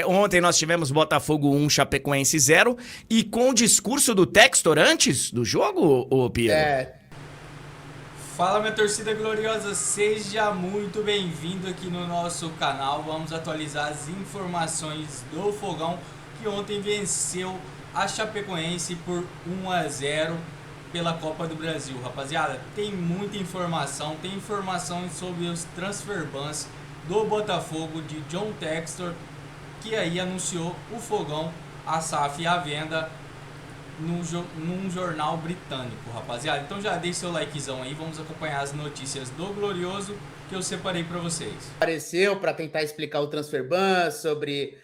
Ontem nós tivemos Botafogo 1, Chapecoense 0. E com o discurso do Textor antes do jogo, ô Piero? É, Fala, minha torcida gloriosa, seja muito bem-vindo aqui no nosso canal. Vamos atualizar as informações do Fogão, que ontem venceu a Chapecoense por 1-0 pela Copa do Brasil. Rapaziada, tem muita informação, tem informações sobre os transfer bans do Botafogo de John Textor, que aí anunciou o Fogão, a SAF à venda num jornal britânico, rapaziada. Então já deixe seu likezão aí, vamos acompanhar as notícias do Glorioso que eu separei para vocês. apareceu para tentar explicar o transfer ban, sobre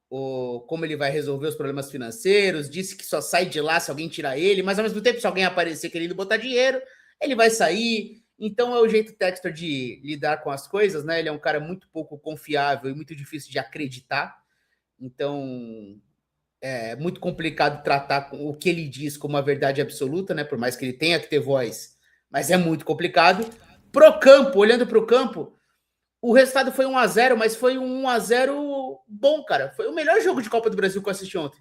como ele vai resolver os problemas financeiros, disse que só sai de lá se alguém tirar ele, mas ao mesmo tempo, se alguém aparecer querendo botar dinheiro, ele vai sair. Então é o jeito Textor de lidar com as coisas, né? Ele é um cara muito pouco confiável e muito difícil de acreditar. Então é muito complicado tratar o que ele diz como a verdade absoluta, né? Por mais que ele tenha que ter voz, mas é muito complicado. Pro campo, olhando para o campo, o resultado foi 1-0, mas foi um 1-0 bom, cara. Foi o melhor jogo de Copa do Brasil que eu assisti ontem.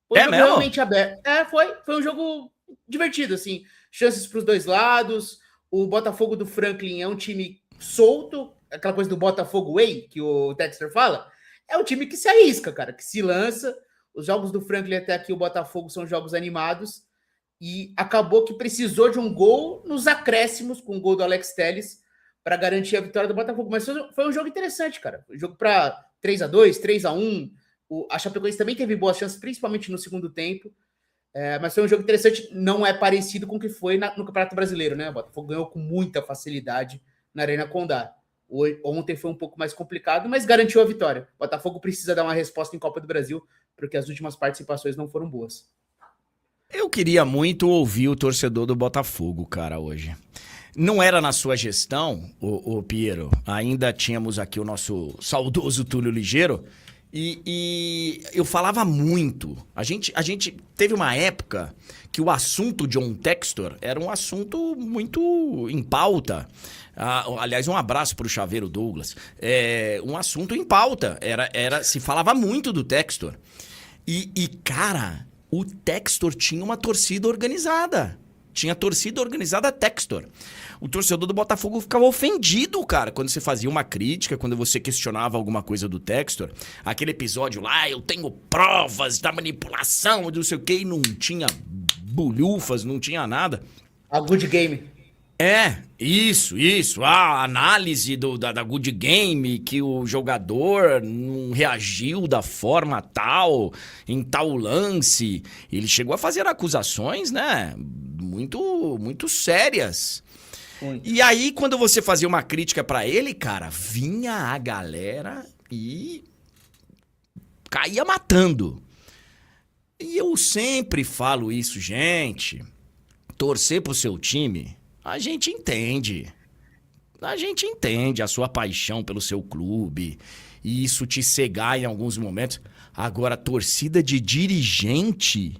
Foi um É jogo mesmo? realmente aberto. Foi um jogo divertido, assim. Chances para os dois lados. O Botafogo do Franklin é um time solto, aquela coisa do Botafogo Way, que o Texter fala. É um time que se arrisca, cara, que se lança. Os jogos do Franklin até aqui, o Botafogo, são jogos animados. E acabou que precisou de um gol nos acréscimos, com o gol do Alex Telles, para garantir a vitória do Botafogo. Mas foi um jogo interessante, cara. Foi um jogo para 3-2, 3-1. A Chapecoense também teve boas chances, principalmente no segundo tempo. Mas foi um jogo interessante. Não é parecido com o que foi no Campeonato Brasileiro, né? O Botafogo ganhou com muita facilidade na Arena Condá. Ontem foi um pouco mais complicado, mas garantiu a vitória. O Botafogo precisa dar uma resposta em Copa do Brasil, porque as últimas participações não foram boas. Eu queria muito ouvir o torcedor do Botafogo, cara, hoje. Não era na sua gestão, ô Piero, ainda tínhamos aqui o nosso saudoso Túlio Ligeiro, e eu falava muito. A gente teve uma época que o assunto John Textor era um assunto muito em pauta. Aliás, um abraço pro Chaveiro Douglas. Um assunto em pauta. Se falava muito do Textor. Cara, o Textor tinha uma torcida organizada. Tinha torcida organizada Textor. O torcedor do Botafogo ficava ofendido, cara, quando você fazia uma crítica, quando você questionava alguma coisa do Textor. Aquele episódio lá, eu tenho provas da manipulação, não sei o quê, e não tinha bulhufas, não tinha nada. A Good Game. Isso. A análise da Good Game, que o jogador não reagiu da forma tal, em tal lance. Ele chegou a fazer acusações, né? Muito sérias. Muito. E aí, quando você fazia uma crítica pra ele, cara, vinha a galera e caía matando. E eu sempre falo isso, gente. Torcer pro seu time, a gente entende. A gente entende a sua paixão pelo seu clube. E isso te cegar em alguns momentos. Agora, torcida de dirigente,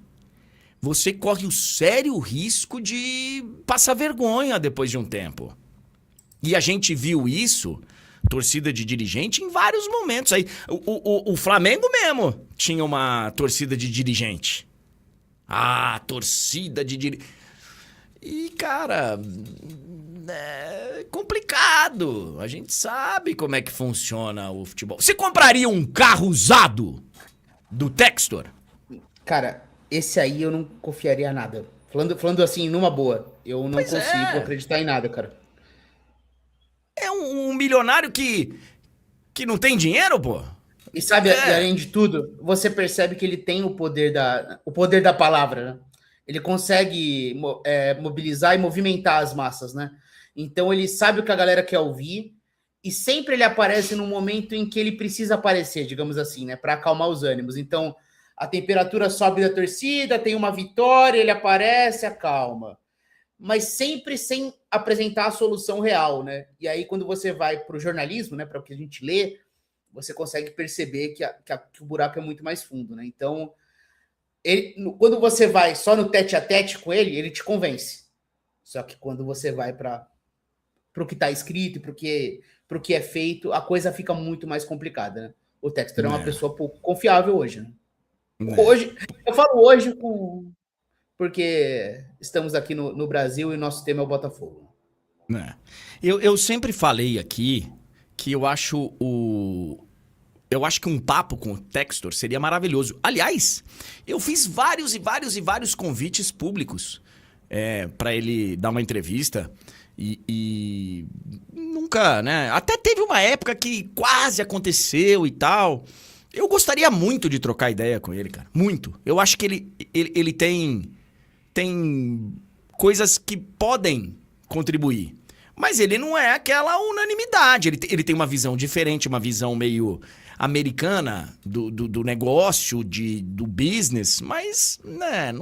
você corre o sério risco de passar vergonha depois de um tempo. E a gente viu isso, torcida de dirigente, em vários momentos. Aí, o Flamengo mesmo tinha uma torcida de dirigente. Torcida de dirigente. E, cara, é complicado. A gente sabe como é que funciona o futebol. Você compraria um carro usado do Textor? Cara, esse aí eu não confiaria nada. Falando assim, numa boa, eu não Pois consigo é. acreditar em nada, cara. É um milionário que não tem dinheiro, pô. E sabe, e É. além de tudo, você percebe que ele tem o poder da palavra, né? Ele consegue mobilizar e movimentar as massas, né? Então ele sabe o que a galera quer ouvir e sempre ele aparece no momento em que ele precisa aparecer, digamos assim, né? Para acalmar os ânimos. Então a temperatura sobe da torcida, tem uma vitória, ele aparece, acalma. Mas sempre sem apresentar a solução real, né? E aí quando você vai para o jornalismo, né? Para o que a gente lê, você consegue perceber que o buraco é muito mais fundo, né? Então quando você vai só no tete a tete com ele, ele te convence. Só que quando você vai para o que está escrito, para o que é feito, a coisa fica muito mais complicada. Né? O Textor é uma É. pessoa pouco confiável hoje, né? É. Hoje, eu falo hoje porque estamos aqui no Brasil e nosso tema é o Botafogo. É. Eu sempre falei aqui que eu acho que um papo com o Textor seria maravilhoso. Aliás, eu fiz vários convites públicos para ele dar uma entrevista e nunca, né? Até teve uma época que quase aconteceu e tal. Eu gostaria muito de trocar ideia com ele, cara. Muito. Eu acho que ele tem coisas que podem contribuir. Mas ele não é aquela unanimidade. Ele tem uma visão diferente, uma visão meio americana do negócio, do business. Mas, né,